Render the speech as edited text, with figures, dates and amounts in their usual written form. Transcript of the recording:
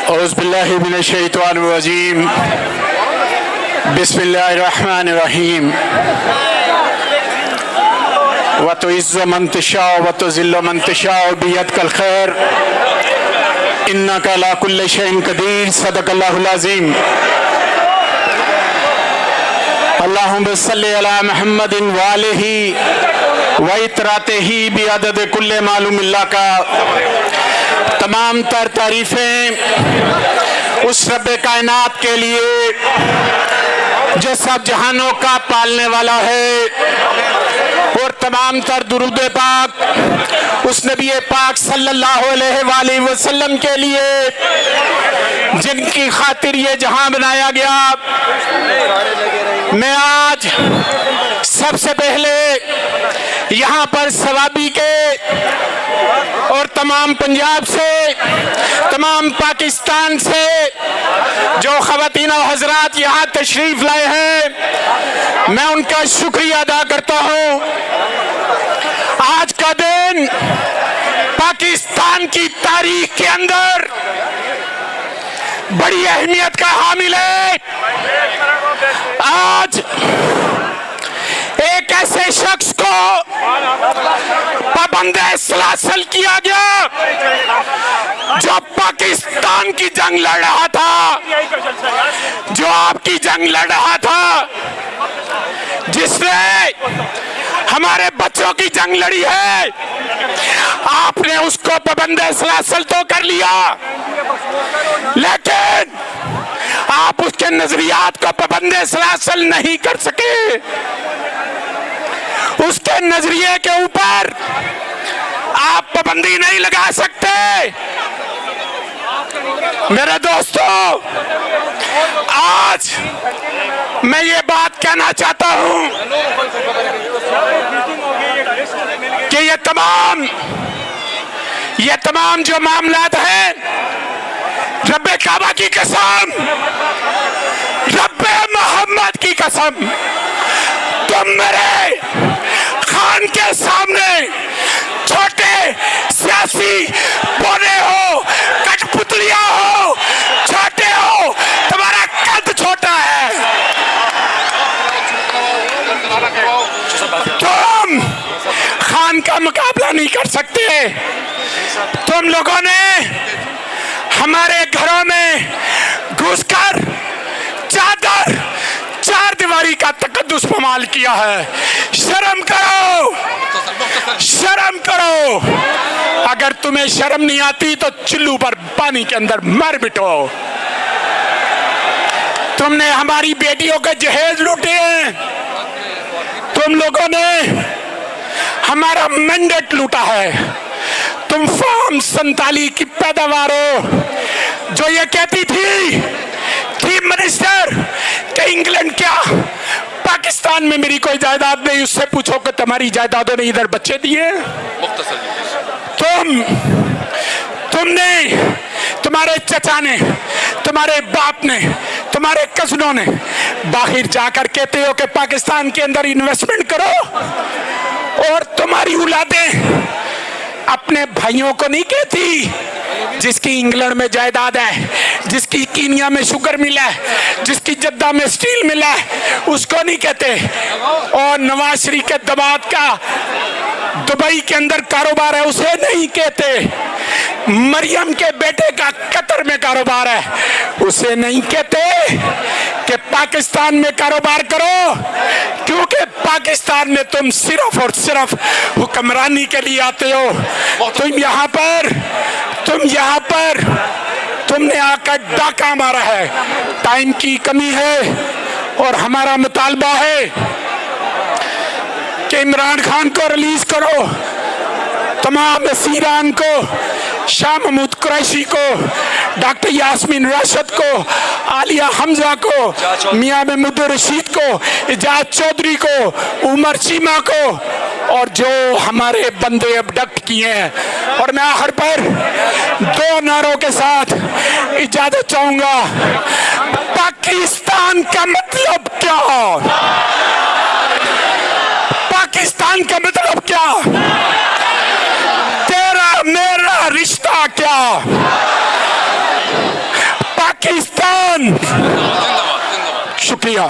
औज़ुबिल्लाहि मिनश्शैतानिर्रजीम बिस्मिल्लाहिर्रहमानिर्रहीम व तुइज़्ज़ु मन तशाअ व तुज़िल्लु मन तशाअ बियदिकल खैर इन्नका अला कुल्लि शैइन क़दीर सदक़ल्लाहुल अज़ीम। अल्लाहुम्मा सल्लि अला मुहम्मदिन व आलिहि व इतरातिही बिअदद कुल्लि मालूमिल्लाह का। तमाम तर तारीफ़ें उस रब्बे कायनात के लिए जो सब जहानों का पालने वाला है, और तमाम तर दुरूद पाक उस नबी पाक सल्लल्लाहु अलैहि वसल्लम के लिए जिनकी खातिर ये जहां बनाया गया। मैं आज सबसे पहले यहाँ पर सवाबी के और तमाम पंजाब से, तमाम पाकिस्तान से जो ख़वातीन और हज़रात यहाँ तशरीफ़ लाए हैं, मैं उनका शुक्रिया अदा करता हूँ। आज का दिन पाकिस्तान की तारीख के अंदर बड़ी अहमियत का हामिल है। आज एक ऐसे शख्स को पाबंद-ए-सलासल किया गया जो पाकिस्तान की जंग लड़ रहा था, जो आपकी जंग लड़ रहा था, जिसने हमारे बच्चों की जंग लड़ी है। आपने उसको पाबंद-ए-सलासल तो कर लिया, लेकिन आप उसके नजरियात को पाबंद-ए-सलासल नहीं कर सके। उसके नजरिए के ऊपर आप पाबंदी नहीं लगा सकते। मेरे दोस्तों, आज मैं ये बात कहना चाहता हूं कि ये तमाम जो मामलात हैं, रब्बे काबा की कसम, रब्बे मोहम्मद की कसम, तुम मेरे खान के सामने छोटे सियासी बोने हो, कठपुतलियां हो, छोटे हो, तुम्हारा कद छोटा है। तुम खान का मुकाबला नहीं कर सकते। तुम लोगों ने हमारे घरों में घुसकर चार दीवारी का तकद्दुस पमाल किया है। शर्म करो, शर्म करो। अगर तुम्हें शर्म नहीं आती तो चुल्लू पर पानी के अंदर मर बिठो। तुमने हमारी बेटियों के जहेज लूटे हैं, तुम लोगों ने हमारा मैंडेट लूटा है। तुम फार्म 47 की पैदावार हो, जो ये कहती थी चीफ मिनिस्टर कि इंग्लैंड क्या पाकिस्तान में मेरी कोई जायदाद नहीं। उससे पूछो कि तुम्हारी जायदादों ने इधर बच्चे दिए। तुमने, तुम्हारे चचा ने, तुम्हारे बाप ने, तुम्हारे कज़नों ने बाहर जाकर कहते हो कि पाकिस्तान के अंदर इन्वेस्टमेंट करो, और तुम्हारी औलादें अपने भाइयों को नहीं कहती जिसकी इंग्लैंड में जायदाद है, जिसकी कीनिया में शुगर मिला है, जिसकी जद्दा में स्टील मिला है, उसको नहीं कहते। और नवाज शरीफ के दमाद का दुबई के अंदर कारोबार है, उसे नहीं कहते। मरियम के बेटे का कतर में कारोबार है, उसे नहीं कहते कि पाकिस्तान में कारोबार करो, क्योंकि पाकिस्तान में तुम सिर्फ और सिर्फ हुक्मरानी के लिए आते हो। तुमने आकर डाका मारा है। टाइम की कमी है और हमारा मुतालबा है कि इमरान खान को रिलीज करो, तमाम असीरान को, शाह महमूद कुरैशी को, डॉक्टर यास्मीन राशिद को, आलिया हमजा को, मियां महमूद रशीद को, इजाज चौधरी को, उमर चीमा को, और जो हमारे बंदे अबडक्ट किए हैं। और मैं आखिर पर 2 नारों के साथ इजाजत चाहूंगा। पाकिस्तान का मतलब क्या? पाकिस्तान का मतलब क्या? तेरा मेरा रिश्ता क्या? पाकिस्तान। शुक्रिया।